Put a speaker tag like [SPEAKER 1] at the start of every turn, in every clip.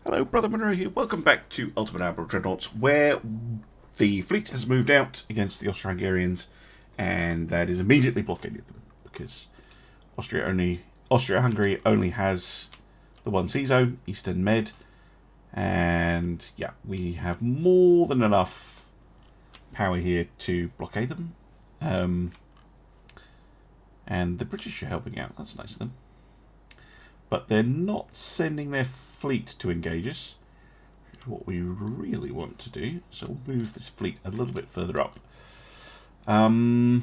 [SPEAKER 1] Hello, Brother Monroe here. Welcome back to Ultimate Admiral Dreadnoughts, where the fleet has moved out against the Austro-Hungarians, and that is immediately blockaded them because Austria-Hungary only has the one sea zone, Eastern Med, and yeah, we have more than enough power here to blockade them. And the British are helping out. That's nice of them. But they're not sending their fleet to engage us, which is what we really want to do. So we'll move this fleet a little bit further up. Couple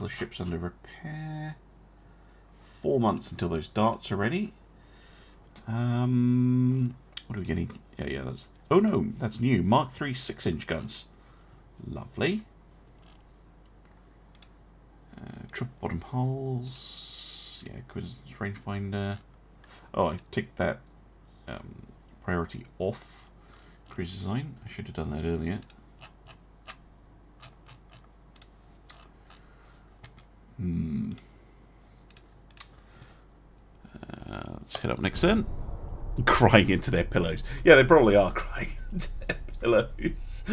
[SPEAKER 1] of ships under repair. 4 months until those darts are ready. What are we getting? Yeah, that's... Oh no, that's new. Mark III 6-inch guns. Lovely. Triple bottom hulls. Yeah, Quiz's rangefinder. Oh, I ticked that priority off cruise design. I should have done that earlier. Let's head up next turn. Crying into their pillows. Yeah, they probably are crying into their pillows.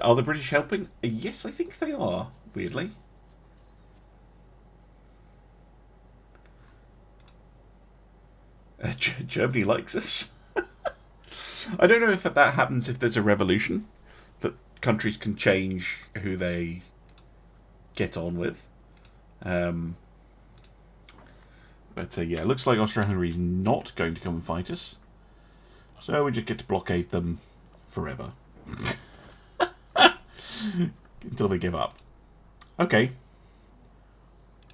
[SPEAKER 1] Are the British helping? Yes, I think they are, weirdly. Germany likes us. I don't know if that happens if there's a revolution, that countries can change who they get on with. But yeah, it looks like Austria-Hungary is not going to come and fight us. So we just get to blockade them forever. Until they give up. Okay.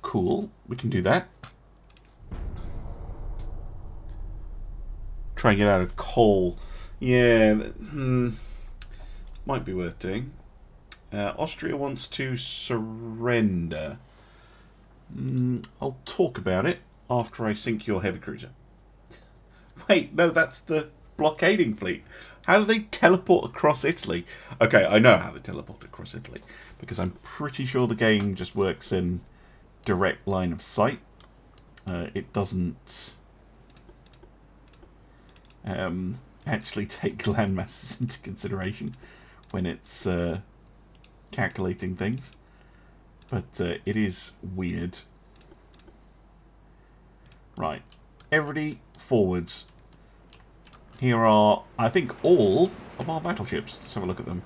[SPEAKER 1] Cool. We can do that. Try and get out of coal. Yeah. Might be worth doing. Austria wants to surrender. I'll talk about it after I sink your heavy cruiser. Wait, no, that's the blockading fleet. How do they teleport across Italy? Okay, I know how they teleport across Italy, because I'm pretty sure the game just works in direct line of sight. It doesn't actually take land masses into consideration when it's calculating things. But it is weird. Right, everybody forwards. Here are, I think, all of our battleships. Let's have a look at them.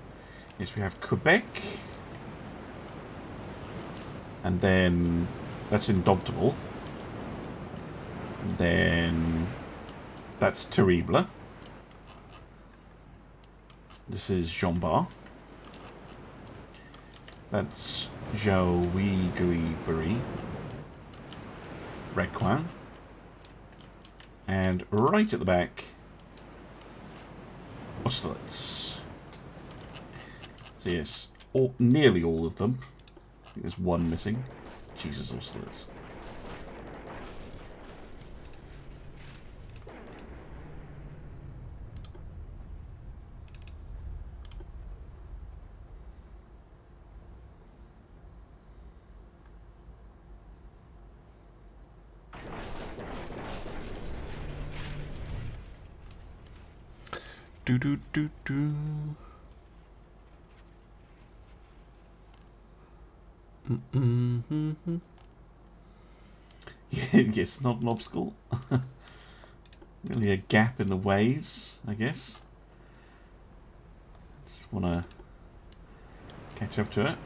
[SPEAKER 1] Yes, we have Quebec. And then, that's Indomitable. And then, that's Terrible. This is Jean Bar. That's Joey Guiberi. Requin. And right at the back, Austerlitz. So yes, nearly all of them. I think there's one missing. Jesus, Austerlitz. Do. Yes, not an obstacle. Really a gap in the waves, I guess. Just want to catch up to it.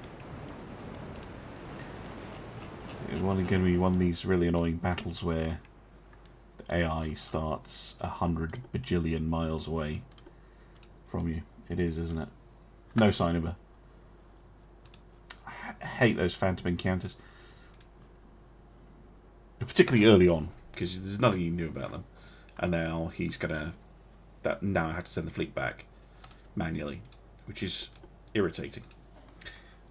[SPEAKER 1] It's going to be one of these really annoying battles where the AI starts 100 bajillion miles away from you. It is, isn't it? No sign of her. I hate those phantom encounters. Particularly early on, because there's nothing you knew about them. And now he's gonna... Now I have to send the fleet back manually, which is irritating.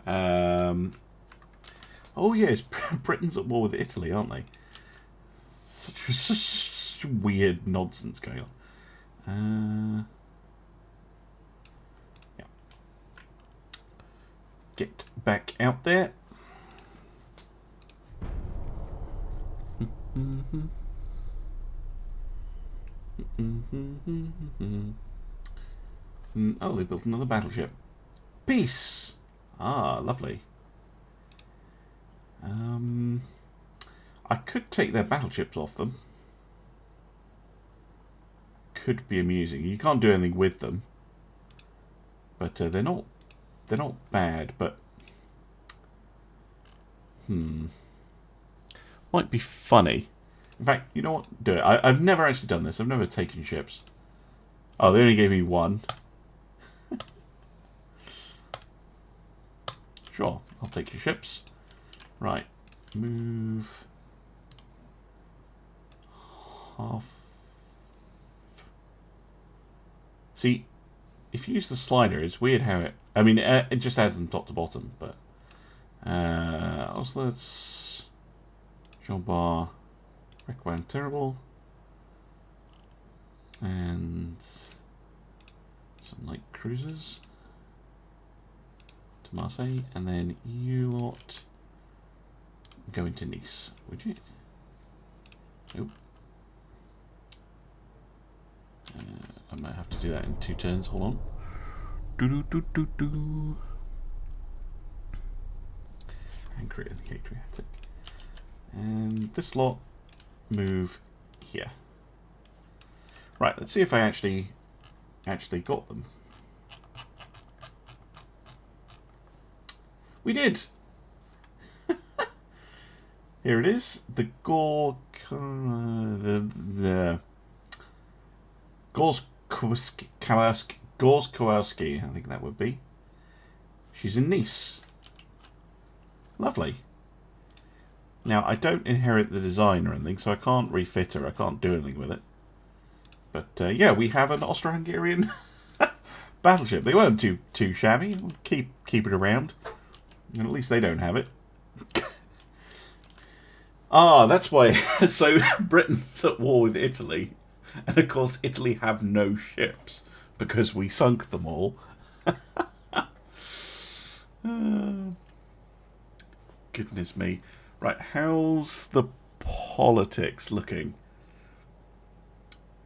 [SPEAKER 1] Oh yes, Britain's at war with Italy, aren't they? Such weird nonsense going on. Yeah. Get back out there. Oh, they built another battleship. Peace! Ah, lovely. I could take their battleships off them. Could be amusing. You can't do anything with them. But they're not bad, but might be funny. In fact, you know what? Do it. I've never actually done this. I've never taken ships. Oh, they only gave me one. Sure, I'll take your ships. Right, move half. See, if you use the slider, it's weird how it... I mean, it just adds them top to bottom, but... also, let's... Jean Bar... Requiem Terrible. And... some light cruisers. To Marseille. And then you lot... go into Nice, would you? Nope. I might have to do that in 2 turns. Hold on. And create the Adriatic. And this lot move here. Right, let's see if I actually got them. We did! Here it is. The Gorskowski, I think that would be. She's in Nice. Lovely. Now, I don't inherit the design or anything, so I can't refit her. I can't do anything with it. But, yeah, we have an Austro-Hungarian battleship. They weren't too shabby. We'll keep it around. And at least they don't have it. Ah, that's why. So Britain's at war with Italy, and of course Italy have no ships because we sunk them all. Goodness me. Right, how's the politics looking?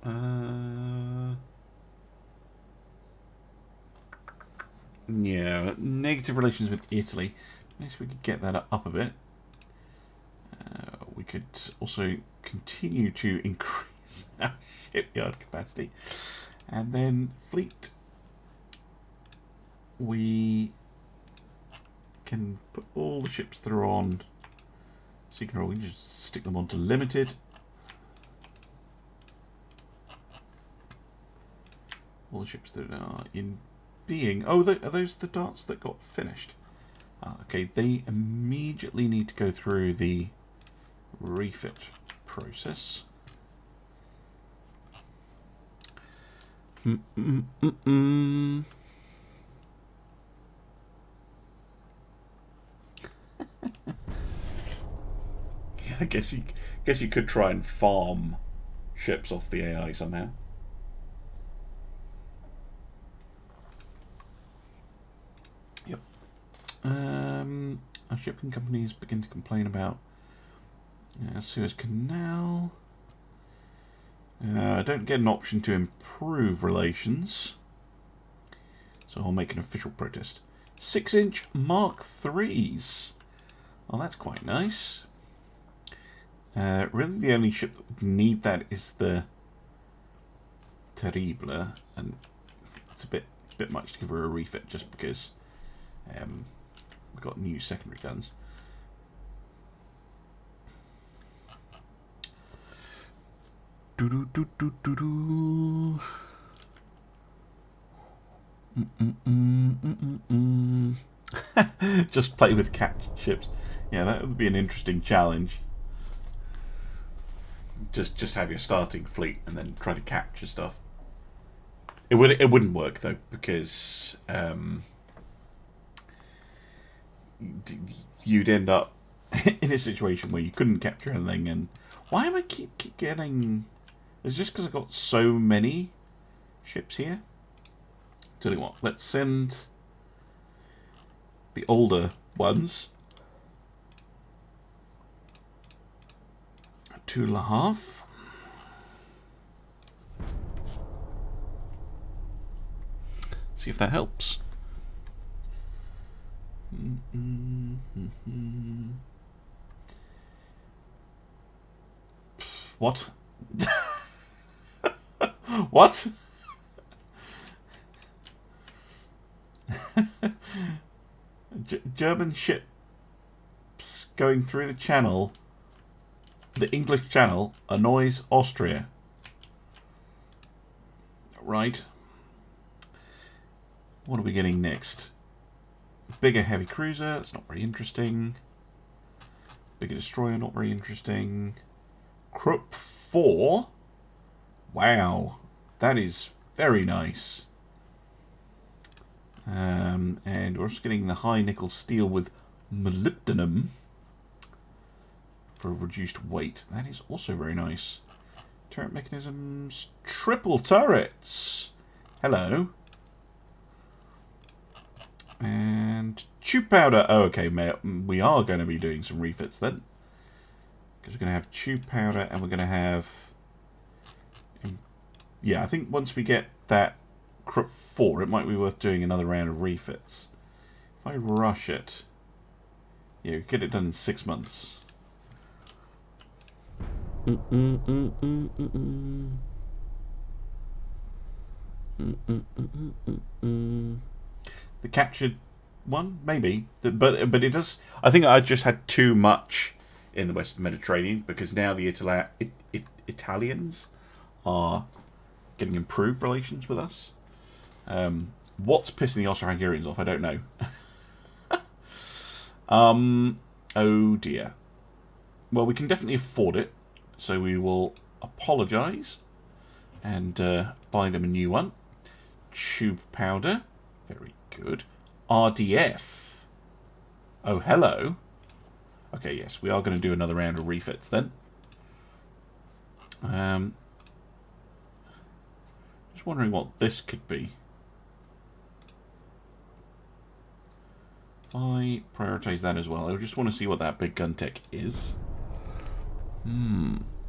[SPEAKER 1] Yeah, negative relations with Italy. Maybe we could get that up a bit. We could also continue to increase our shipyard capacity. And then fleet. We can put all the ships that are on Sea Control, we can just stick them onto limited. All the ships that are in being. Oh, are those the darts that got finished? Okay, they immediately need to go through the refit process. I guess you could try and farm ships off the AI somehow. Yep. Our shipping companies begin to complain about Suez Canal. I don't get an option to improve relations, so I'll make an official protest. 6-inch Mark IIIs. Oh, that's quite nice. Really, the only ship that would need that is the Terrible, and it's a bit much to give her a refit just because we've got new secondary guns. Just play with catch ships. Yeah, that would be an interesting challenge. Just have your starting fleet and then try to capture stuff. It wouldn't work though, because you'd end up in a situation where you couldn't capture anything. And why am I keep getting? It's just because I've got so many ships here. Tell you what, let's send the older ones 2.5. See if that helps. What? What? German ships going through the channel, the English Channel, annoys Austria. Right. What are we getting next? Bigger heavy cruiser, that's not very interesting. Bigger destroyer, not very interesting. Krupp 4? Wow, that is very nice. And we're also getting the high nickel steel with molybdenum for reduced weight. That is also very nice. Turret mechanisms, triple turrets. Hello. And tube powder. Oh, okay, we are going to be doing some refits then. Because we're going to have tube powder and we're going to have... Yeah, I think once we get that Krupp 4, it might be worth doing another round of refits. If I rush it... Yeah, we get it done in 6 months. The captured one, maybe, but it does. I think I just had too much in the Western Mediterranean because now the Italians are getting improved relations with us. What's pissing the Austro-Hungarians off? I don't know. Oh dear. Well, we can definitely afford it, so we will apologise and buy them a new one. Tube powder, very good. RDF. Oh, hello. Okay, yes, we are going to do another round of refits then. Just wondering what this could be. If I prioritise that as well, I just want to see what that big gun tech is.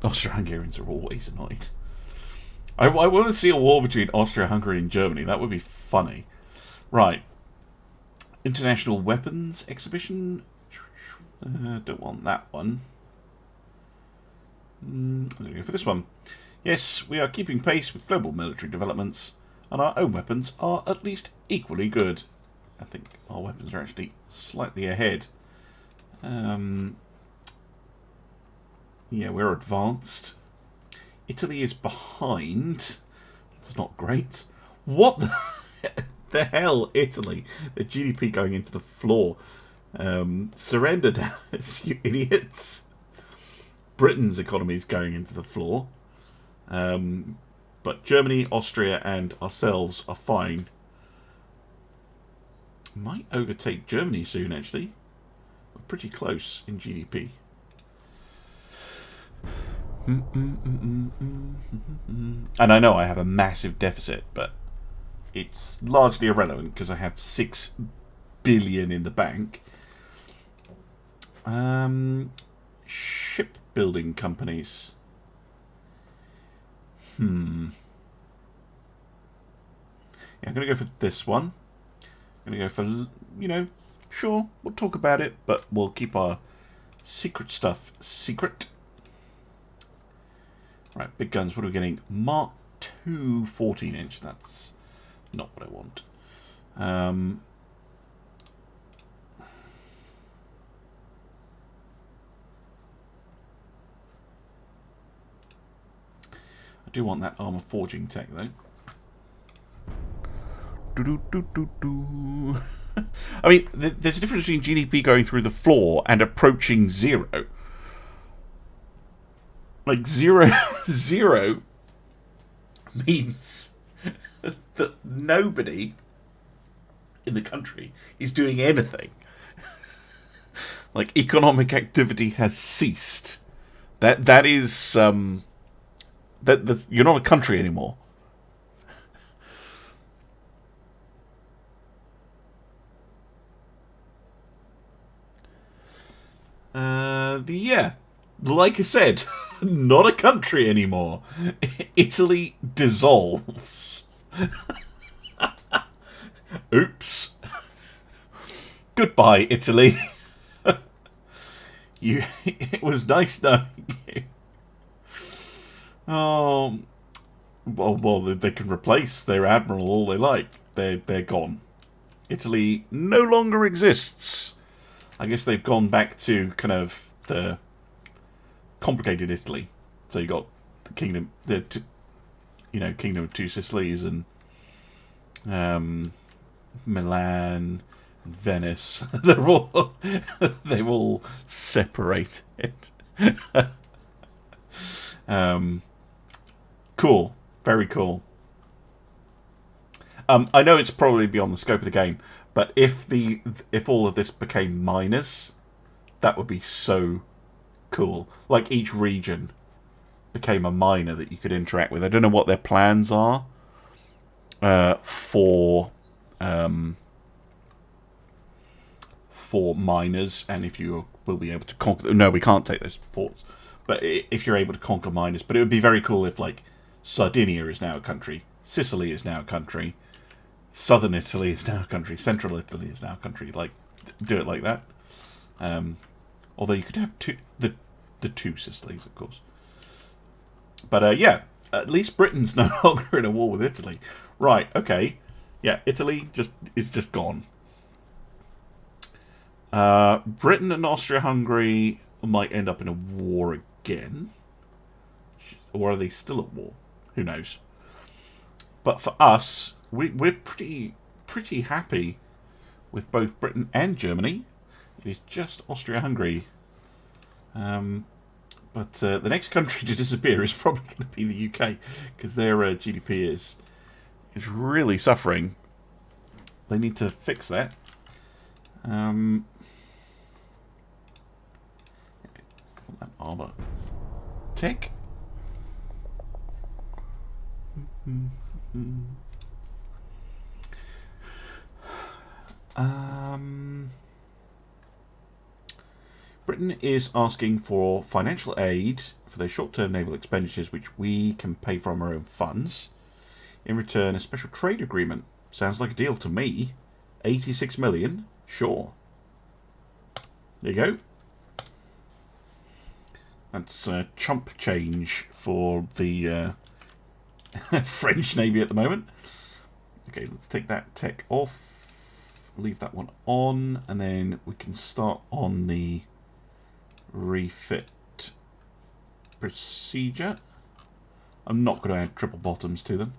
[SPEAKER 1] Austro-Hungarians are always annoyed. I want to see a war between Austria-Hungary and Germany. That would be funny. Right. International Weapons Exhibition. Don't want that one. I'm going to go for this one. Yes, we are keeping pace with global military developments, and our own weapons are at least equally good. I think our weapons are actually slightly ahead. Yeah, we're advanced. Italy is behind. That's not great. What the hell, Italy? The GDP going into the floor. Surrender, Dallas, you idiots. Britain's economy is going into the floor. But Germany, Austria, and ourselves are fine. Might overtake Germany soon, actually. We're pretty close in GDP. And I know I have a massive deficit, but it's largely irrelevant because I have 6 billion in the bank. Shipbuilding companies. Yeah, I'm going to go for this one. I'm going to go for, you know, sure, we'll talk about it, but we'll keep our secret stuff secret. Right, big guns, what are we getting? Mark II 14-inch, that's not what I want. I do want that armor forging tech, though. I mean, there's a difference between GDP going through the floor and approaching zero. Like, zero means that nobody in the country is doing anything. Like, economic activity has ceased. That is that you're not a country anymore. Yeah, like I said, not a country anymore. Italy dissolves. Oops. Goodbye, Italy. It was nice knowing you. Oh, well, they can replace their admiral all they like. They're gone. Italy no longer exists. I guess they've gone back to kind of the complicated Italy. So you got the kingdom, kingdom of two Sicilies and Milan, and Venice. they've all separated. Cool, very cool. I know it's probably beyond the scope of the game, but if all of this became miners, that would be so cool. Like each region became a miner that you could interact with. I don't know what their plans are for miners, and if you will be able to conquer. No, we can't take those ports. But if you're able to conquer miners, but it would be very cool if like Sardinia is now a country, Sicily is now a country, Southern Italy is now a country, Central Italy is now a country. Like, do it like that. Although you could have the two Sicilies, of course. But yeah, at least Britain's no longer in a war with Italy. Right? Okay. Yeah, Italy is just gone. Britain and Austria-Hungary might end up in a war again. Or are they still at war? Who knows? But for us, we're pretty happy with both Britain and Germany. It is just Austria-Hungary. But the next country to disappear is probably going to be the UK, because their GDP is really suffering. They need to fix that. That armor. Tech. Britain is asking for financial aid for their short-term naval expenditures, which we can pay from our own funds. In return, a special trade agreement. Sounds like a deal to me. 86 million? Sure. There you go. That's chump change for the French Navy at the moment. Okay, let's take that tech off. Leave that one on, and then we can start on the refit procedure. I'm not going to add triple bottoms to them.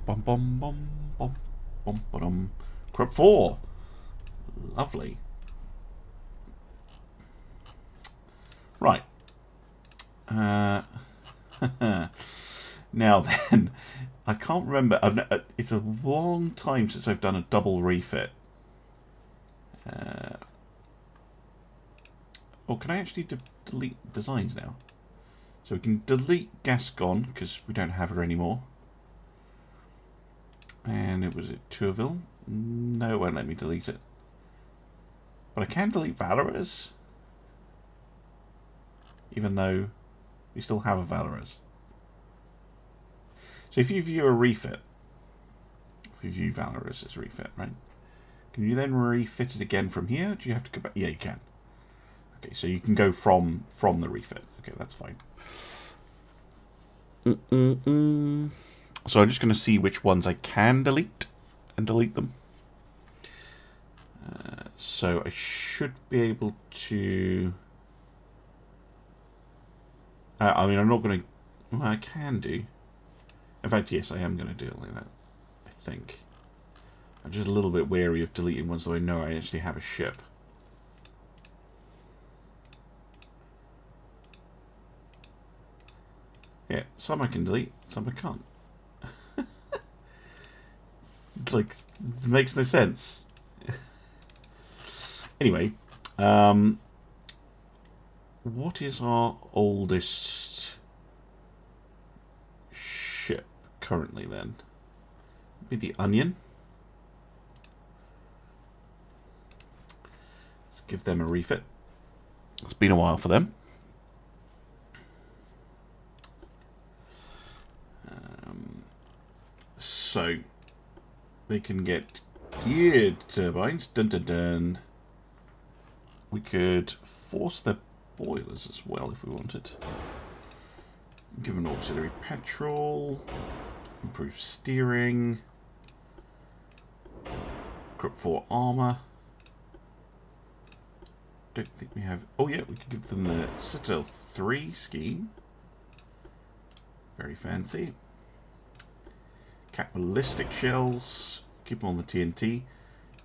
[SPEAKER 1] Bum bum bum bum bum bum. Crop 4. Lovely. Right. Now then, I can't remember. It's a long time since I've done a double refit. Or can I actually delete designs now? So we can delete Gascon because we don't have her anymore. And it was at Tourville. No, it won't let me delete it. But I can delete Valorous, even though we still have a Valorous. So if you view a refit, if you view Valorous as refit, right? Can you then refit it again from here? Do you have to go back? Yeah, you can. Okay, so you can go from the refit. Okay, that's fine. So I'm just going to see which ones I can delete and delete them. So I should be able to... I mean, I'm not going to... Well, I can do. In fact, yes, I am going to do it like that. I think. I'm just a little bit wary of deleting ones so I know I actually have a ship. Yeah, some I can delete, some I can't. Like, it makes no sense. Anyway, what is our oldest ship currently then? Maybe the Onion. Let's give them a refit. It's been a while for them. So they can get geared turbines. Dun dun dun. We could force their boilers as well if we wanted. Give them auxiliary petrol. Improve steering. Group 4 armor. Don't think we have... Oh yeah, we could give them the Citadel 3 scheme. Very fancy. Cat ballistic shells. Keep them on the TNT.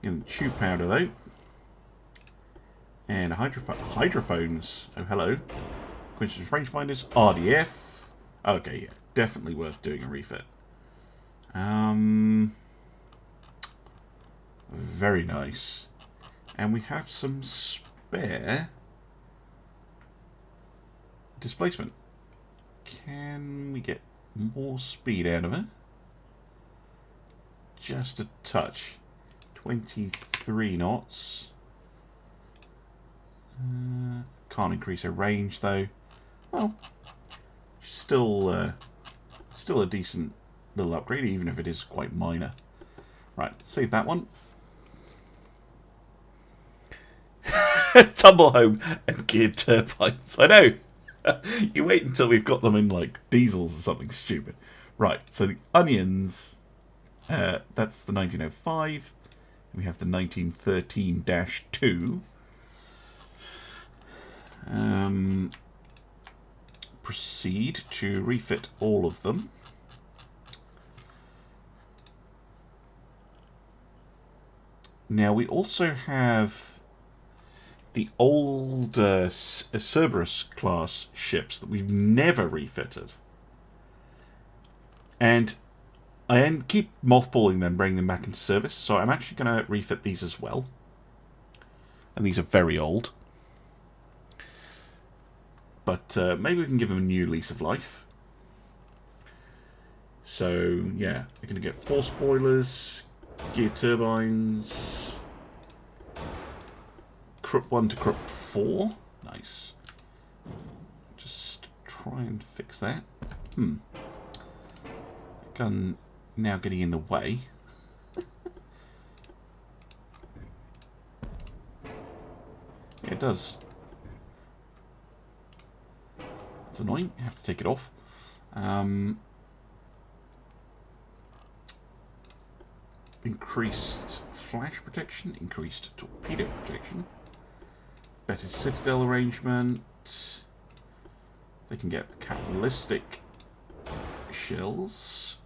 [SPEAKER 1] Give them chew powder though. And hydrophones. Oh, hello. Coincidence rangefinders. RDF. Okay, yeah. Definitely worth doing a refit. Very nice. And we have some spare displacement. Can we get more speed out of it? Just a touch. 23 knots. Can't increase her range though. Well, still a decent little upgrade, even if it is quite minor. Right, save that one. Tumble home and geared turbines. I know. You wait until we've got them in like diesels or something stupid. Right, so the onions. That's the 1905. We have the 1913-2. Proceed to refit all of them. Now we also have the old Cerberus class ships that we've never refitted. And I keep mothballing them, bringing them back into service, so I'm actually going to refit these as well. And these are very old. But maybe we can give them a new lease of life. So, yeah, we're going to get 4 spoilers, geared turbines, Krupp 1 to Krupp 4. Nice. Just try and fix that. Gun now getting in the way. Yeah, it does. It's annoying. I have to take it off. Increased flash protection, increased torpedo protection, better citadel arrangement. They can get capitalistic shells,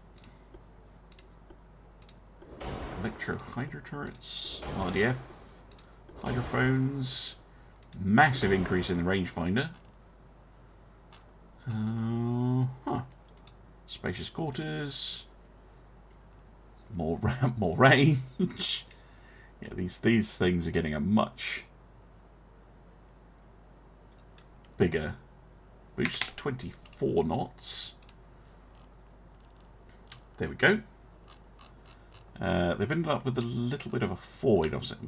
[SPEAKER 1] electro hydro turrets, RDF, hydrophones, massive increase in the rangefinder. Spacious quarters. More range. Yeah, these things are getting a much bigger boost. 24 knots. There we go. They've ended up with a little bit of a forward offset.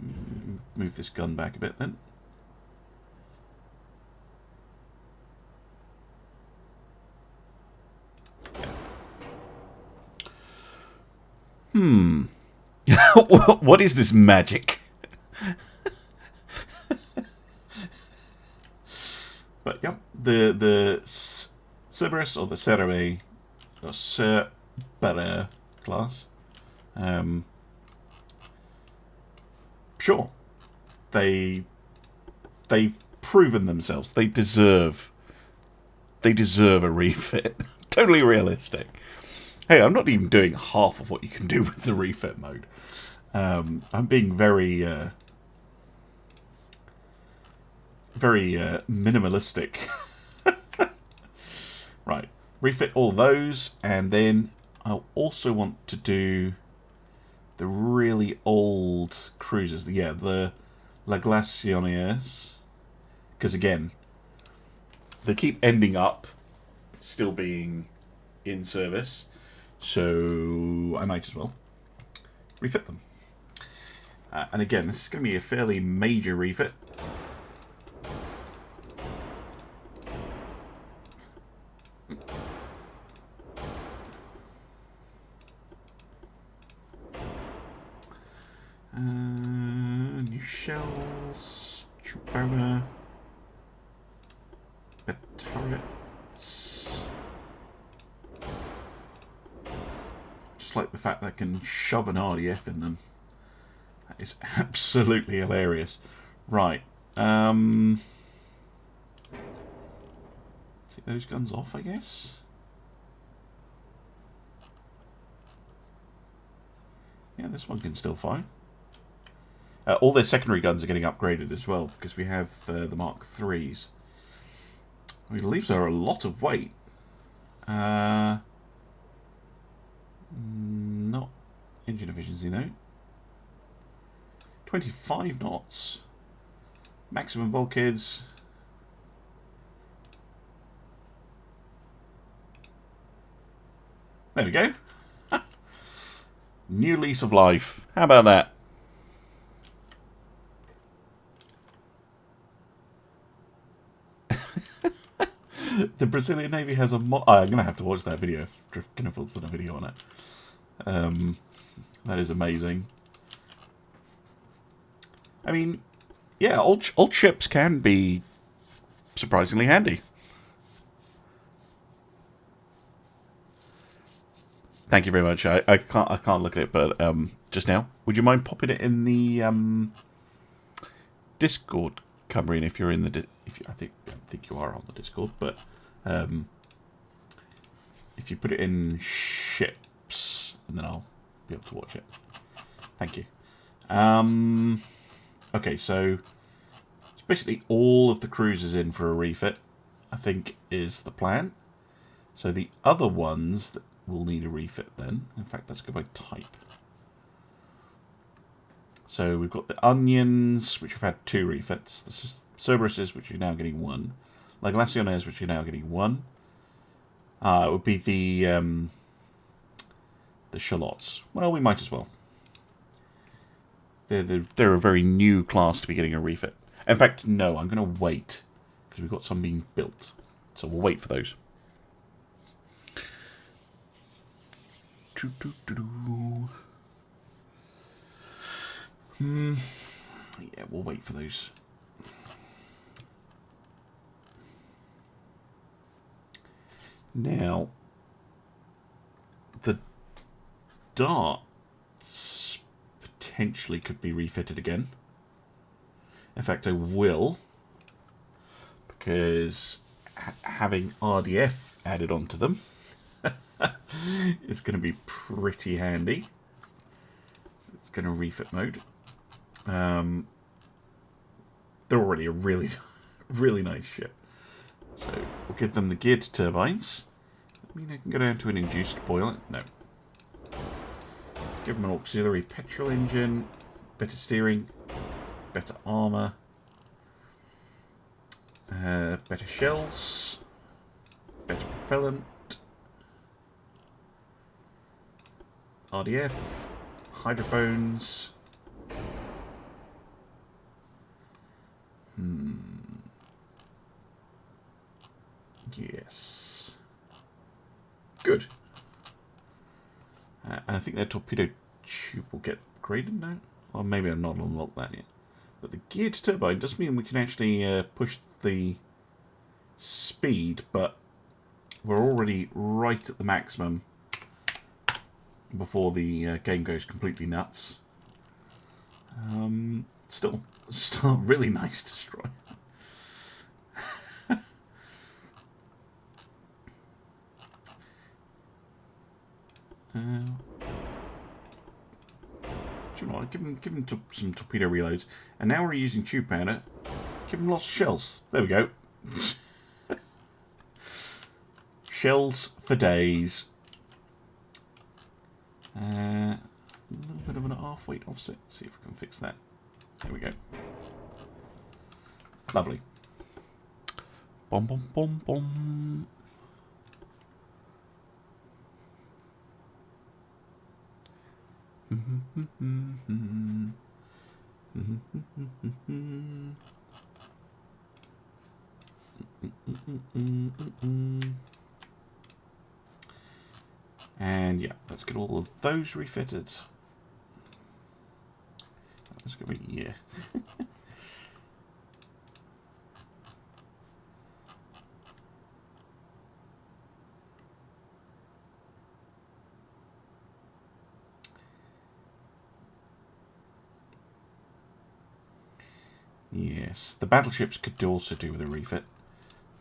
[SPEAKER 1] Move this gun back a bit then. What is this magic? But yeah, the Cerberus or the Cereray or Cerbera class. Sure, they've proven themselves. They deserve a refit. Totally realistic. Hey, I'm not even doing half of what you can do with the refit mode. I'm being very minimalistic. Right, refit all those, and then I'll also want to do the really old cruisers. Yeah, the La Glacioniers, because again, they keep ending up still being in service. So I might as well refit them. And again, this is going to be a fairly major refit. shells. Chupona. Better turrets. Just like the fact that I can shove an RDF in them. That is absolutely hilarious. Right. Take those guns off, I guess. Yeah, this one can still fire. All their secondary guns are getting upgraded as well, because we have the Mark IIIs. I believe there are a lot of weight. Not engine efficiency, though. 25 knots. Maximum bulkheads. There we go. New lease of life. How about that? The Brazilian Navy has a mod. I'm going to have to watch that video if Driftkiniful's done a video on it. That is amazing. I mean, yeah, old ships can be surprisingly handy. Thank you very much. I can't look at it, but just now, would you mind popping it in the Discord, Cumbrian? If you're in the, I think you are on the Discord, but if you put it in ships, and then I'll be able to watch it. Thank you. Okay, so it's basically all of the cruisers in for a refit, I think, is the plan. So the other ones that will need a refit then. In fact, let's go by type. So we've got the Onions, which have had 2 refits. This is Cerberuses, which are now getting 1. La Glaciones, which are now getting 1. It would be the Shallots. Well, we might as well. They're a very new class to be getting a refit. In fact, no, I'm going to wait, because we've got some being built. So we'll wait for those. Yeah, we'll wait for those. Now, the darts potentially could be refitted again. In fact, I will, because having RDF added onto them is going to be pretty handy. It's going to refit mode. They're already a really, really nice ship. So we'll give them the geared turbines. I mean, I can go down to an induced boiler. No. Give them an auxiliary petrol engine, better steering, better armour, better shells, better propellant, RDF, hydrophones. Yes. Good. And I think their torpedo tube will get upgraded now. Or maybe I've not unlocked that yet. But the geared turbine does mean we can actually push the speed, but we're already right at the maximum before the game goes completely nuts. Still really nice destroyer. Do you know what? Give them some torpedo reloads, and now we're using tube powder. Give them lots of shells. There we go. Shells for days. A little bit of an half-weight offset. See if we can fix that. There we go. Lovely. Bom bom bom bom. And yeah, let's get all of those refitted. That's going to be a year. Yes, the battleships could also do with a refit,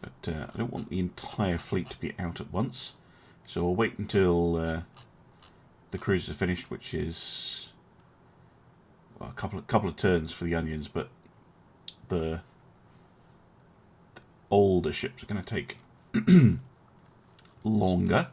[SPEAKER 1] but I don't want the entire fleet to be out at once. So I'll wait until the cruisers are finished, which is well, a couple of turns for the onions, but the older ships are going to take longer.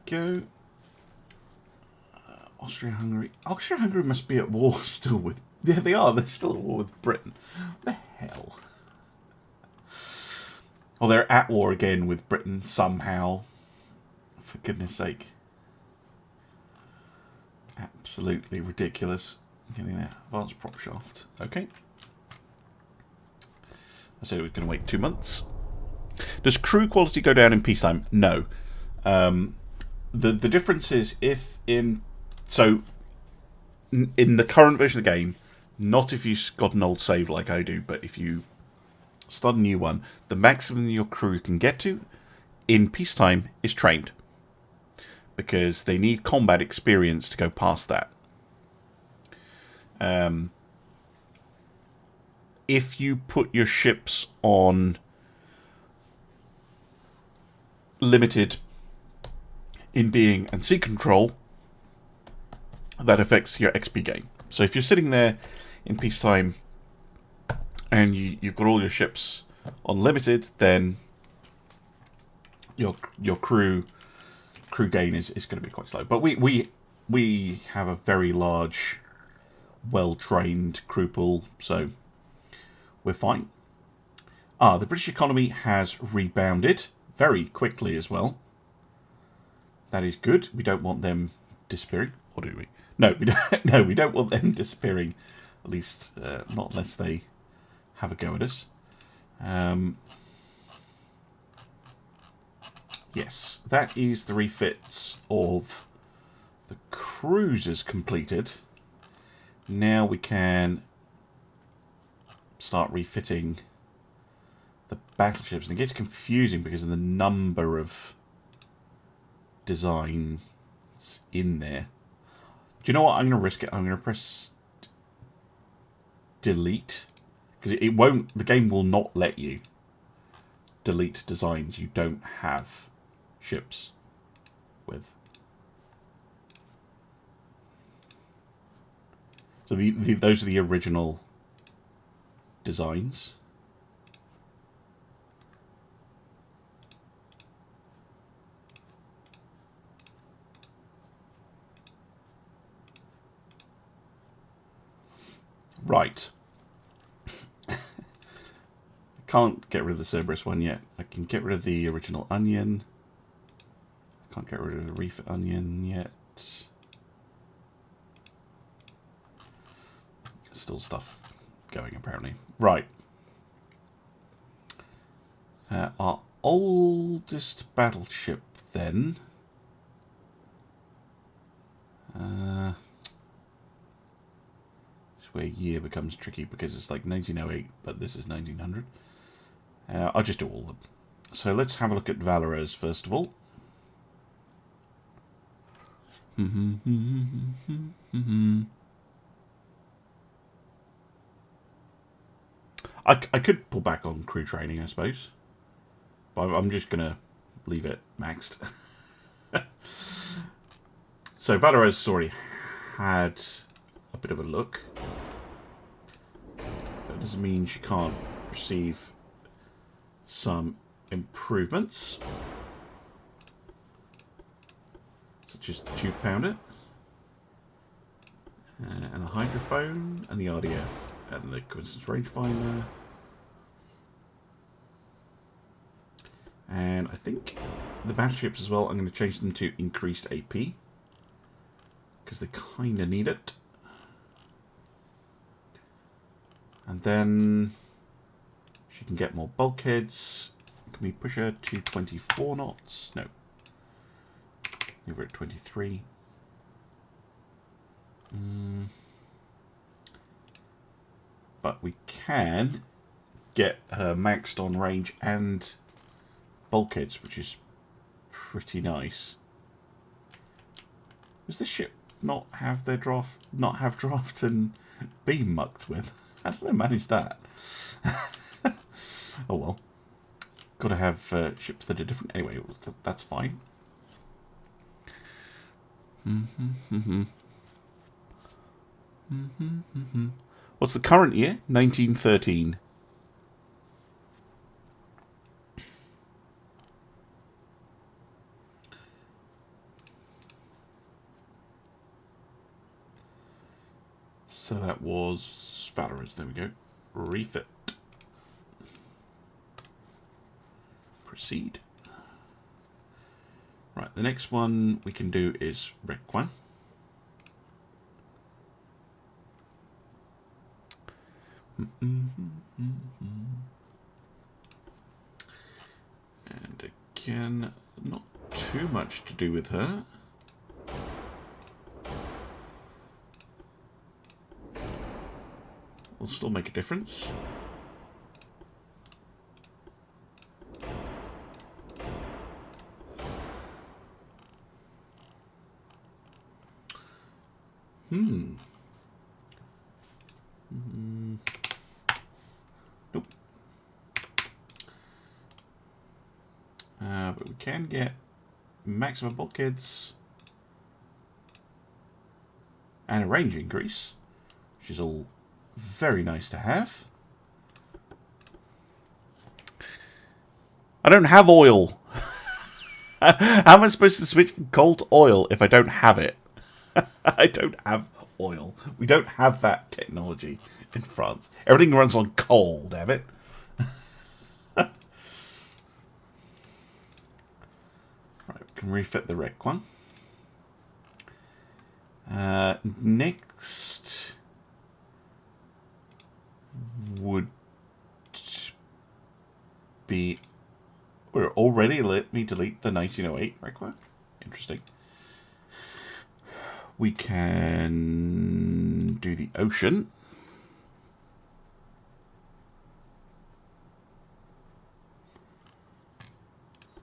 [SPEAKER 1] Go. Austria-Hungary. Austria-Hungary must be at war still with... Yeah, they are. They're still at war with Britain. What the hell? Oh, they're at war again with Britain somehow. For goodness sake. Absolutely ridiculous. Getting that advanced prop shaft. Okay. I said it was going to wait 2 months. Does crew quality go down in peacetime? No. The difference is if in... So, in the current version of the game, not if you've got an old save like I do, but if you start a new one, the maximum your crew can get to in peacetime is trained. Because they need combat experience to go past that. If you put your ships on limited in being and sea control, that affects your XP gain. So if you're sitting there in peacetime and you've got all your ships on limited, then your crew gain is going to be quite slow. But we have a very large, well-trained crew pool, so we're fine. The British economy has rebounded very quickly as well. That is good. We don't want them disappearing, or do we? No, we don't. No, we don't want them disappearing. At least not unless they have a go at us. Yes, that is the refits of the cruisers completed. Now we can start refitting the battleships, and it gets confusing because of the number of designs in there. Do you know what? I'm going to risk it. I'm going to press delete because it won't. The game will not let you delete designs you don't have ships with. So those are the original designs. Right. I can't get rid of the Cerberus one yet. I can get rid of the original onion. I can't get rid of the refit onion yet. Still stuff going apparently. Right. Our oldest battleship then. Where year becomes tricky because it's like 1908, but this is 1900. I'll just do all of them. So let's have a look at Valorous first of all. I could pull back on crew training, I suppose, but I'm just going to leave it maxed. So Valorous already had a bit of a look. That doesn't mean she can't receive some improvements, such as the tube pounder. And the hydrophone, and the RDF, and the coincidence rangefinder. And I think the battleships as well, I'm going to change them to increased AP. Because they kind of need it. And then she can get more bulkheads. Can we push her to 24 knots? No. Leave her at 23. But we can get her maxed on range and bulkheads, which is pretty nice. Does this ship not have their draft and beam mucked with? How do they manage that? Oh well. Got to have ships that are different. Anyway, that's fine. What's the current year? 1913. So that was Valorous. There we go. Refit. Proceed. Right, the next one we can do is Requin. And again, not too much to do with her. Will still make a difference. Nope. But we can get maximum bulkheads and a range increase, which is all very nice to have. I don't have oil. How am I supposed to switch from coal to oil if I don't have it? I don't have oil. We don't have that technology in France. Everything runs on coal, damn it. Right, we can refit the wreck one. Next would be... We're already let me delete the 1908 require. Interesting. We can do the ocean.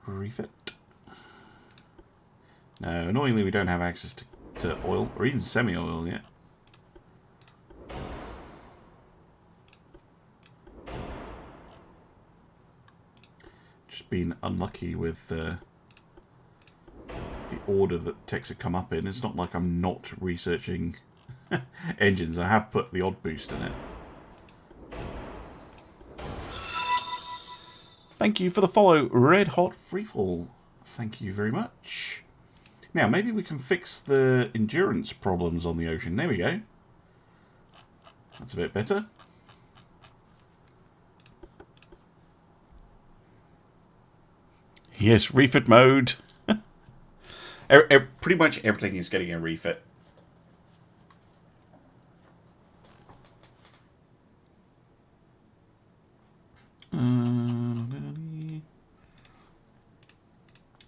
[SPEAKER 1] Refit. No, annoyingly we don't have access to oil or even semi-oil yet. Just been unlucky with the order that techs have come up in. It's not like I'm not researching engines. I have put the odd boost in it. Thank you for the follow, Red Hot Freefall. Thank you very much. Now, maybe we can fix the endurance problems on the ocean. There we go. That's a bit better. Yes, refit mode. Pretty much everything is getting a refit.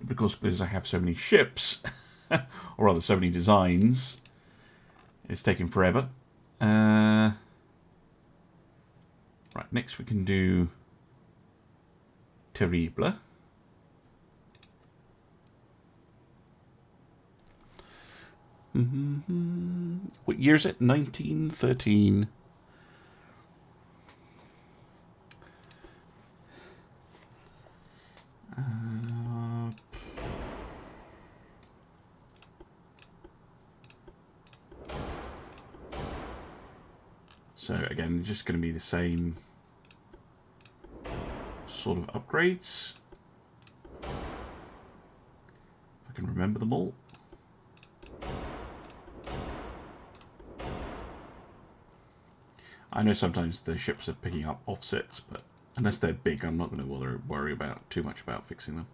[SPEAKER 1] Because I have so many ships, or rather so many designs, it's taking forever. Right, next we can do Terrible. What year is it? 1913. So again, just going to be the same sort of upgrades. If I can remember them all. I know sometimes the ships are picking up offsets, but unless they're big, I'm not going to worry about too much about fixing them.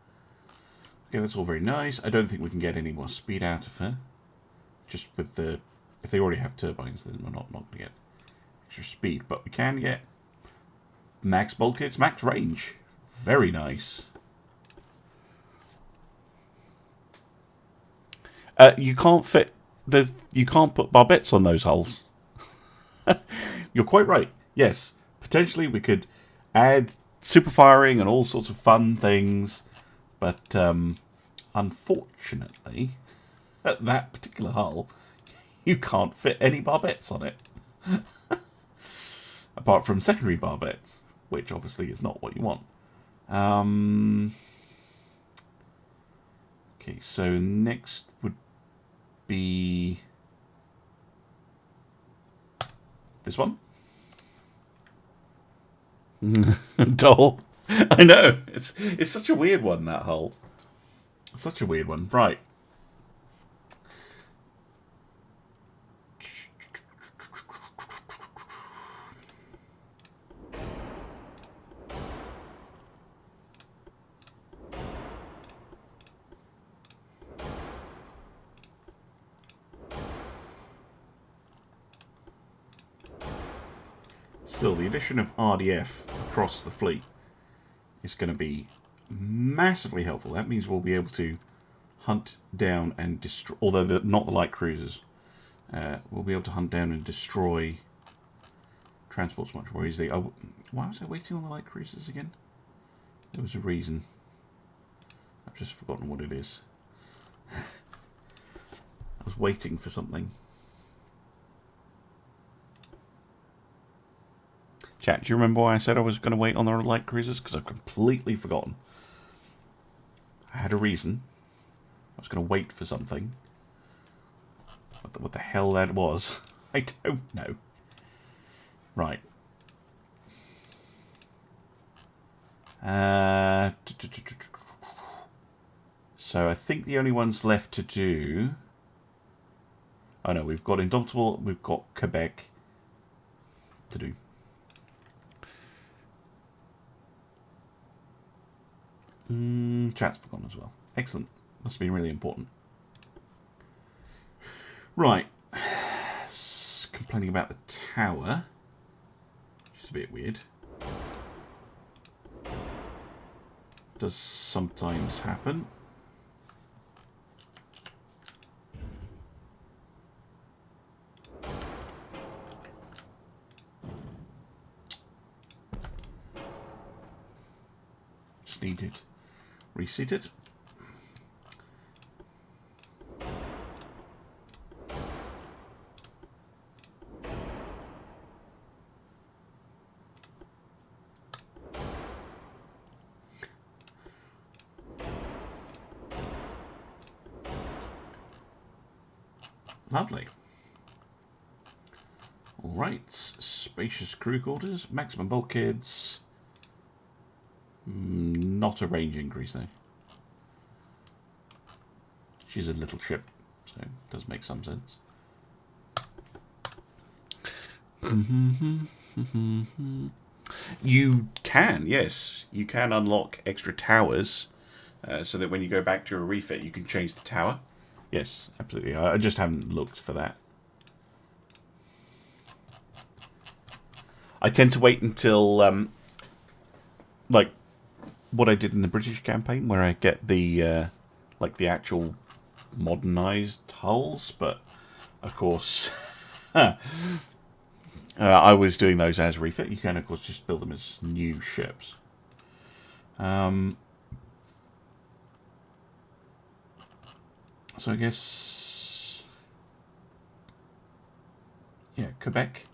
[SPEAKER 1] Okay, that's all very nice. I don't think we can get any more speed out of her. Just with the... If they already have turbines, then we're not going to get extra speed. But we can get max bulkheads, max range. Very nice. You can't fit... You can't put barbettes on those hulls. You're quite right. Yes. Potentially we could add super firing and all sorts of fun things. But unfortunately, at that particular hull, you can't fit any barbettes on it. Apart from secondary barbettes, which obviously is not what you want. Okay, so next would be this one. Dull. I know. It's such a weird one, that hull. Such a weird one. Right. Still, the addition of RDF across the fleet is going to be massively helpful. That means we'll be able to hunt down and destroy, although not the light cruisers, we'll be able to hunt down and destroy transports much more easily. Oh, why was I waiting on the light cruisers again? There was a reason. I've just forgotten what it is. I was waiting for something. Chat, do you remember why I said I was going to wait on the light cruisers? Because I've completely forgotten. I had a reason. I was going to wait for something. What the hell that was, I don't know. Right. So I think the only ones left to do... Oh no, we've got Indomitable, we've got Quebec to do. Chat's forgotten as well. Excellent. Must have been really important. Right. Complaining about the tower. Which is a bit weird. Does sometimes happen. Just needed reseated. Lovely. All right, spacious crew quarters, maximum bulkheads. Not a range increase though. She's a little ship, so it does make some sense. You can, yes, you can unlock extra towers, so that when you go back to a refit, you can change the tower. Yes, absolutely. I just haven't looked for that. I tend to wait until, like, what I did in the British campaign, where I get the, like, the actual modernized hulls, but, of course, I was doing those as refit. You can, of course, just build them as new ships. So I guess, yeah, Quebec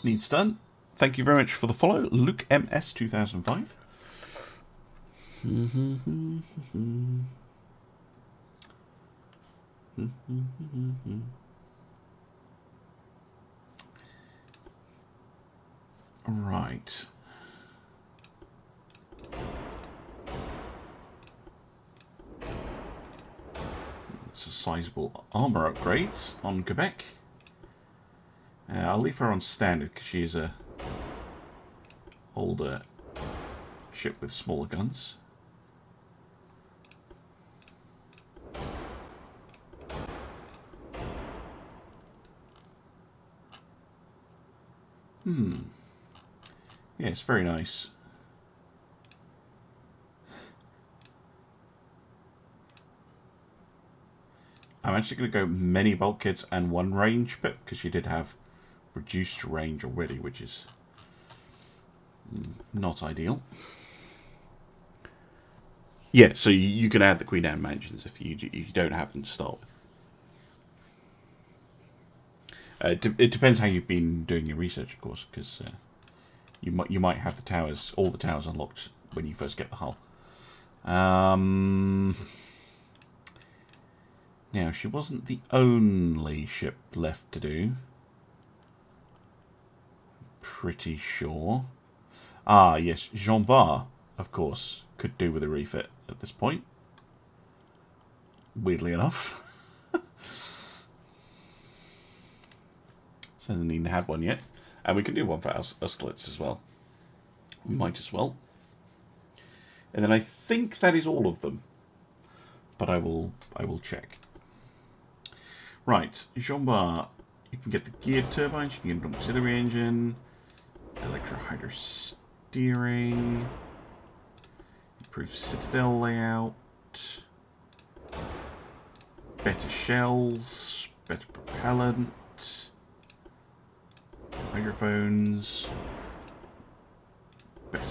[SPEAKER 1] needs done. Thank you very much for the follow, Luke MS 2005. Right. Let's sizable armour upgrades on Quebec. I'll leave her on standard because she is a older ship with smaller guns. Yeah, it's very nice. I'm actually going to go many bulkheads and one range bit because she did have reduced range already, which is not ideal. Yeah, so you can add the Queen Anne mansions if you don't have them to start with. It depends how you've been doing your research, of course, because you might have the towers, all the towers unlocked when you first get the hull. Now, she wasn't the only ship left to do. Pretty sure. Ah, yes, Jean Bar, of course, could do with a refit at this point. Weirdly enough. So hasn't even had one yet. And we can do one for Austerlitz as well. We might as well. And then I think that is all of them. But I will check. Right, Jean Bar. You can get the geared turbines, you can get an auxiliary engine, electro-hydro steering, improved citadel layout, better shells, better propellant, hydrophones, better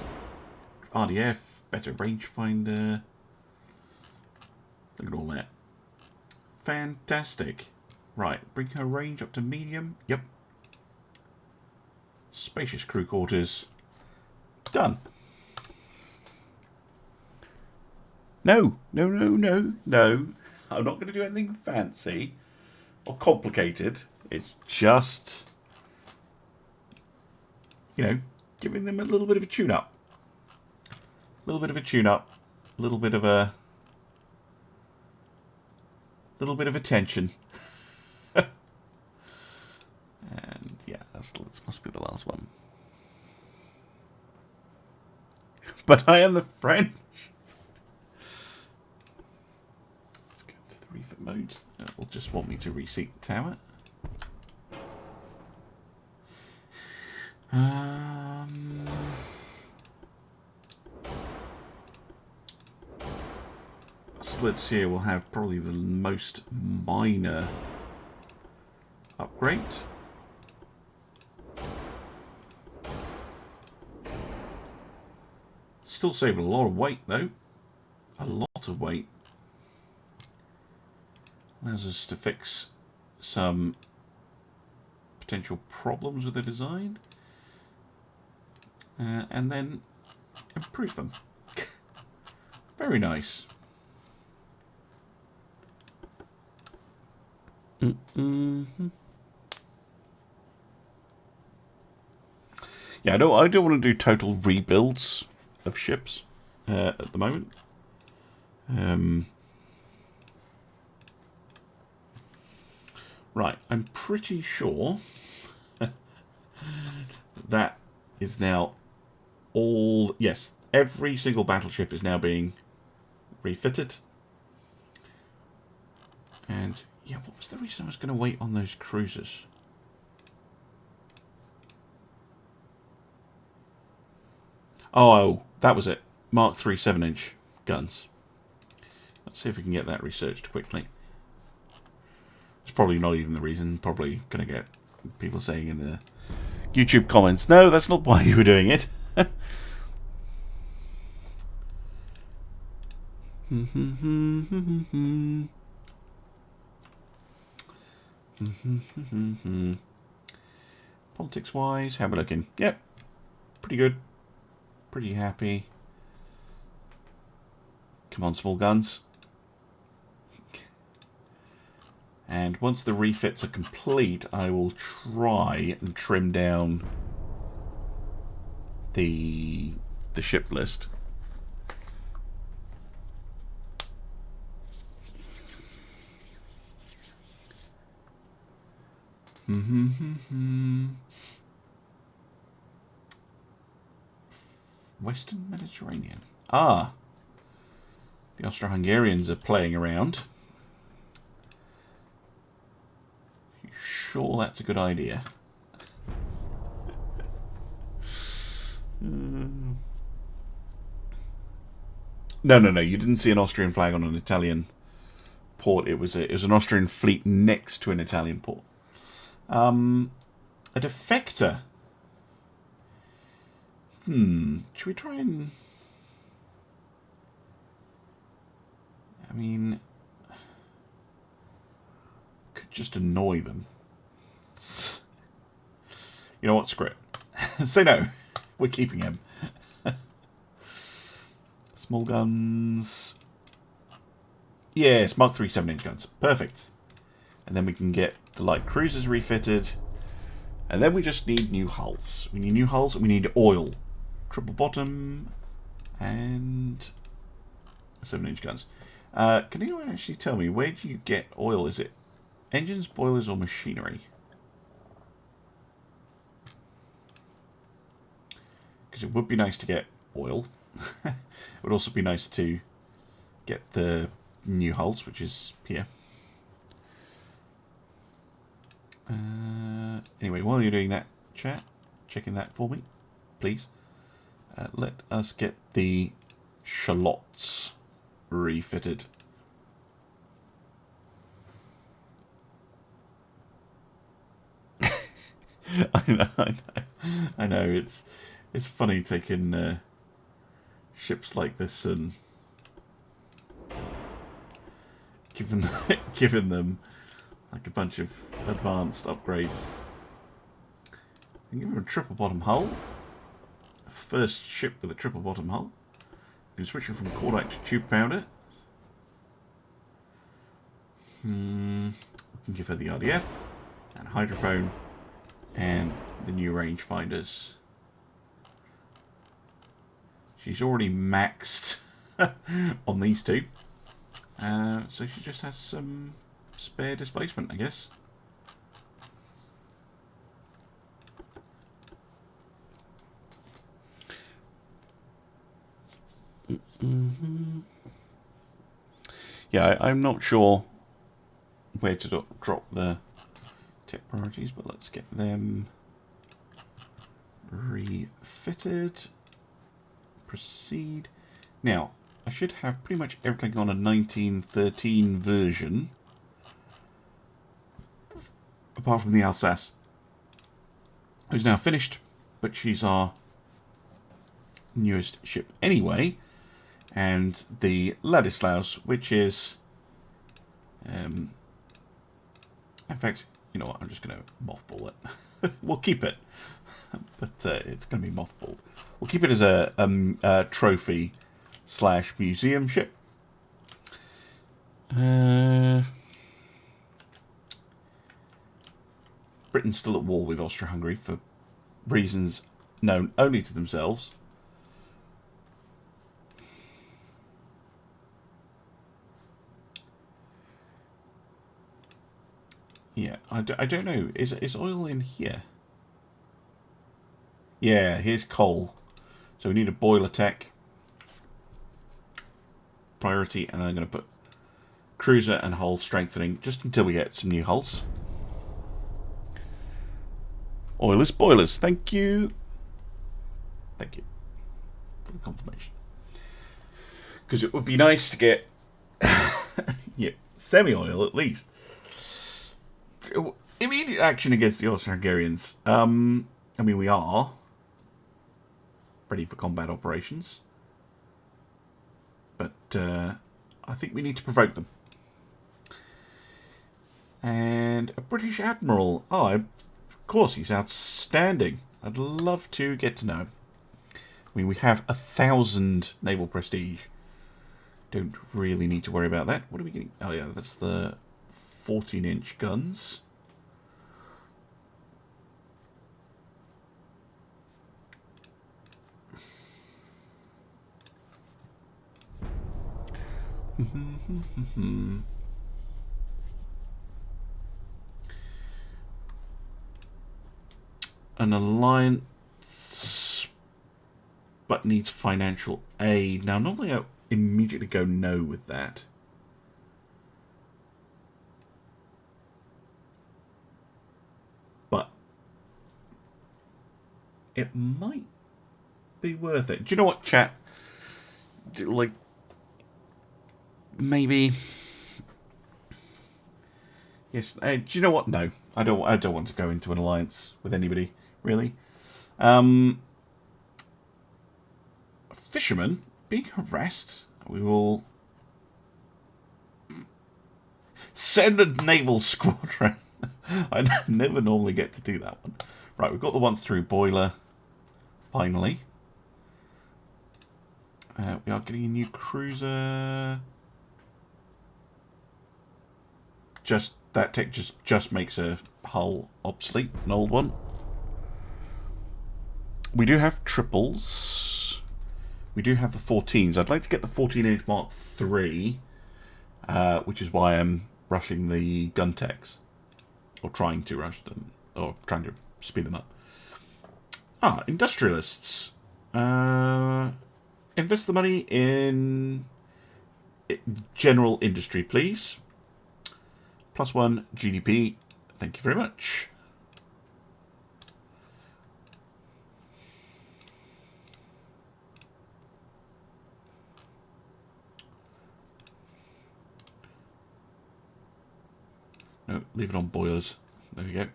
[SPEAKER 1] RDF, better rangefinder. Look at all that. Fantastic. Right, bring her range up to medium. Yep. Spacious crew quarters. Done. No. I'm not going to do anything fancy or complicated. It's just, giving them a little bit of a tune-up. A little bit of attention. And yeah, this must be the last one. But I am the French. Let's go to the refit mode. It will just want me to reseat the tower. So let's see. We'll have probably the most minor upgrade. Still saving a lot of weight though. A lot of weight. Allows us to fix some potential problems with the design. And then improve them. Very nice. Yeah, I don't want to do total rebuilds of ships at the moment. Right, I'm pretty sure that is now all... Yes, every single battleship is now being refitted. And, yeah, what was the reason I was going to wait on those cruisers? Oh, that was it. Mark III 7-inch guns. Let's see if we can get that researched quickly. It's probably not even the reason. Probably going to get people saying in the YouTube comments, no, that's not why you were doing it. Politics-wise, how are we looking? Yep, pretty good. Pretty happy. Come on, small guns. And once the refits are complete, I will try and trim down the ship list. Western Mediterranean. Ah, the Austro-Hungarians are playing around. You sure that's a good idea? No, you didn't see an Austrian flag on an Italian port. It was an Austrian fleet next to an Italian port. A defector. Should we try and... I mean... could just annoy them. You know what? Screw it. Say no. We're keeping him. Small guns. Yes, Mark 3 7-inch guns. Perfect. And then we can get the light cruisers refitted. And then we just need new hulls. We need new hulls and we need oil. Triple bottom and 7-inch guns. Can anyone actually tell me, where do you get oil? Is it engines, boilers, or machinery? Because it would be nice to get oil. It would also be nice to get the new hulls, which is here. Anyway, while you're doing that, chat, checking that for me, please. Let us get the shallots refitted. I know. It's funny taking ships like this and giving them like a bunch of advanced upgrades. I can give them a triple bottom hull. First ship with a triple bottom hull. You can switch it from cordite to tube powder. We can give her the RDF and hydrophone and the new rangefinders. She's already maxed on these two. So she just has some spare displacement, I guess. Yeah, I'm not sure where to drop the tech priorities, but let's get them refitted. Proceed. Now, I should have pretty much everything on a 1913 version, apart from the Alsace, who's now finished, but she's our newest ship anyway, and the Ladislaus, which is, in fact, you know what, I'm just going to mothball it. We'll keep it, but it's going to be mothballed. We'll keep it as a trophy / museum ship. Britain's still at war with Austro-Hungary for reasons known only to themselves. Yeah, I don't know. Is oil in here? Yeah, here's coal. So we need a boiler tech priority, and I'm going to put cruiser and hull strengthening just until we get some new hulls. Oil is boilers. Thank you. Thank you for the confirmation. Because it would be nice to get yeah, semi-oil at least. Immediate action against the Austro-Hungarians. I mean, we are ready for combat operations, but I think we need to provoke them. And a British admiral. Oh, of course, he's outstanding. I'd love to get to know him. I mean, we have 1,000 naval prestige. Don't really need to worry about that. What are we getting? Oh yeah, that's the 14-inch guns. an alliance, but needs financial aid. Now, normally I immediately go no with that. But it might be worth it. Do you know what, chat? Like, maybe. Yes. Do you know what? No, I don't. I don't want to go into an alliance with anybody, really. Fishermen being harassed. We will send a naval squadron. I never normally get to do that one. Right, we've got the once through boiler. Finally, we are getting a new cruiser. Just that tech just makes a hull obsolete, an old one. We do have triples. We do have the 14s. I'd like to get the 14-inch Mark III, which is why I'm rushing the gun techs, or trying to rush them, or trying to speed them up. Ah, industrialists. Invest the money in general industry, please. +1 GDP. Thank you very much. No, leave it on boilers. There we go.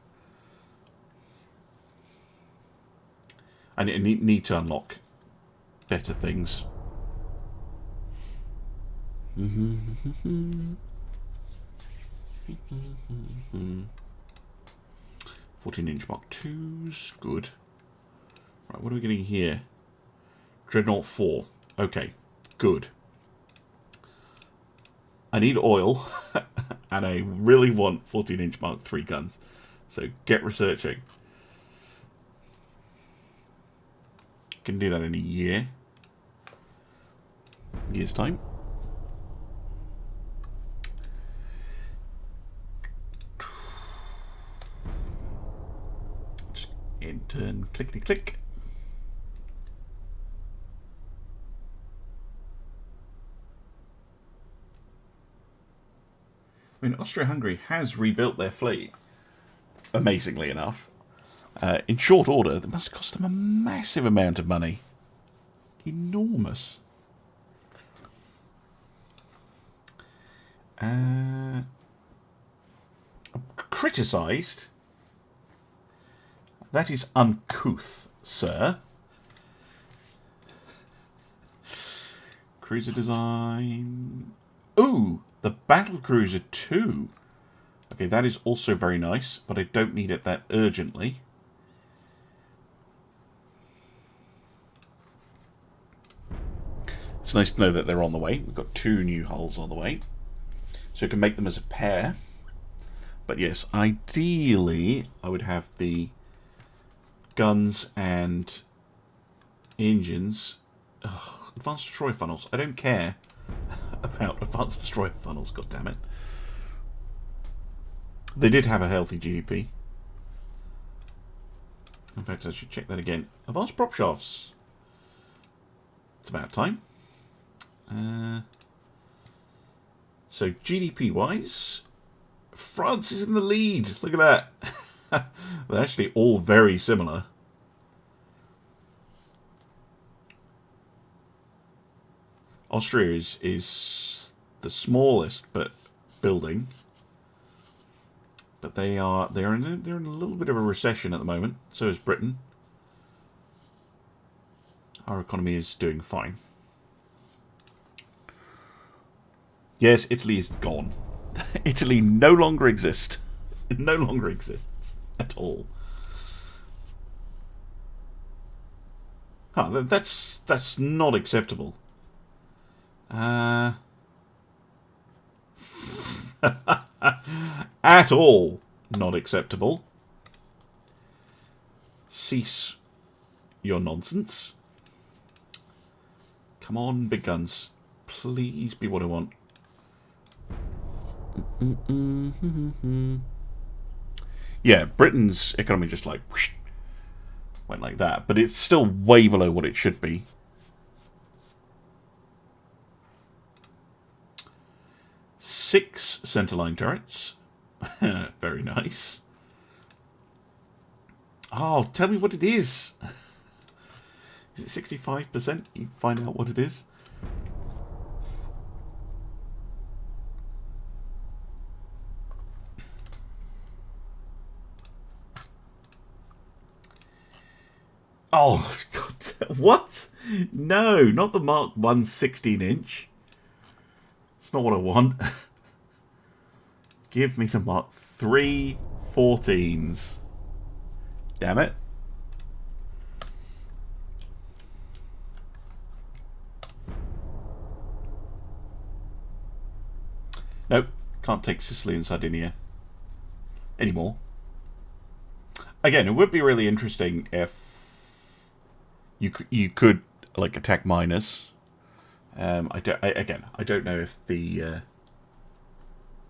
[SPEAKER 1] I need to unlock better things. 14-inch Mark IIs. Good. Right, what are we getting here? Dreadnought 4. Okay, good. I need oil, and I really want 14-inch Mark III guns. So get researching. Can do that in a year's time. Just intern, clickety click. I mean, Austria-Hungary has rebuilt their fleet, amazingly enough. In short order, that must cost them a massive amount of money. Enormous. Criticised. That is uncouth, sir. Cruiser design. Ooh, the Battle Cruiser 2. Okay, that is also very nice, but I don't need it that urgently. It's nice to know that they're on the way. We've got 2 new hulls on the way. So we can make them as a pair. But yes, ideally, I would have the guns and engines. Ugh, advanced destroyer funnels. I don't care about advanced destroyer funnels, god damn it. They did have a healthy GDP. In fact, I should check that again. Advanced prop shafts. It's about time. So GDP-wise, France is in the lead. Look at that. They're actually all very similar. Austria is the smallest, but building. But they're in a little bit of a recession at the moment. So is Britain. Our economy is doing fine. Yes, Italy is gone. Italy no longer exists. It no longer exists at all. Huh, that's not acceptable. At all not acceptable. Cease your nonsense. Come on, big guns. Please be what I want. Yeah, Britain's economy just like whoosh, went like that. But it's still way below what it should be. Six centerline turrets. Very nice. Oh, tell me what it is. Is it 65%? You find out what it is. Oh, God. What? No, not the Mark 1 16-inch. It's not what I want. Give me the Mark 3 14s. Damn it. Nope, can't take Sicily and Sardinia anymore. Again, it would be really interesting if you could like attack miners. I don't know if the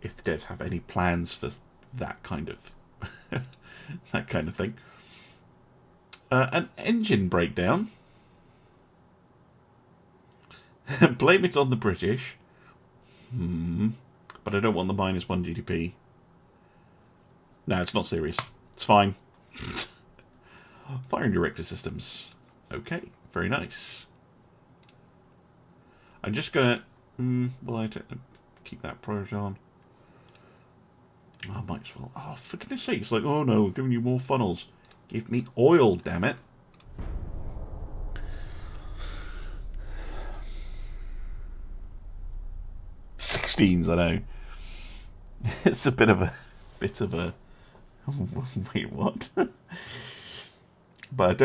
[SPEAKER 1] devs have any plans for that kind of that kind of thing. An engine breakdown. Blame it on the British. But I don't want the -1 GDP. No, it's not serious. It's fine. Firing director systems. Okay, very nice. I'm just gonna. Well, I keep that priority on. Oh, might as well. Oh, for goodness sake! It's like, oh no, we're giving you more funnels. Give me oil, damn it. I know. It's a bit of a wait, what? But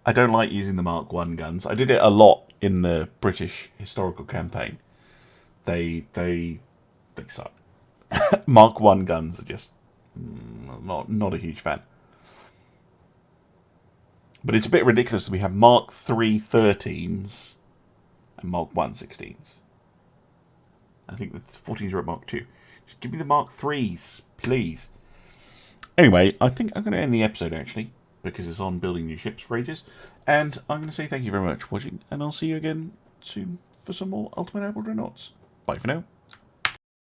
[SPEAKER 1] I don't like using the Mark 1 guns. I did it a lot in the British historical campaign. They suck. Mark 1 guns are just not a huge fan. But it's a bit ridiculous that we have Mark 3 13s and Mark 1 16s. I think the 14s are at Mark 2. Just give me the Mark 3s, please. Anyway, I think I'm going to end the episode, actually, because it's on building new ships for ages. And I'm going to say thank you very much for watching, and I'll see you again soon for some more Ultimate Admiral Dreadnoughts. Bye for now.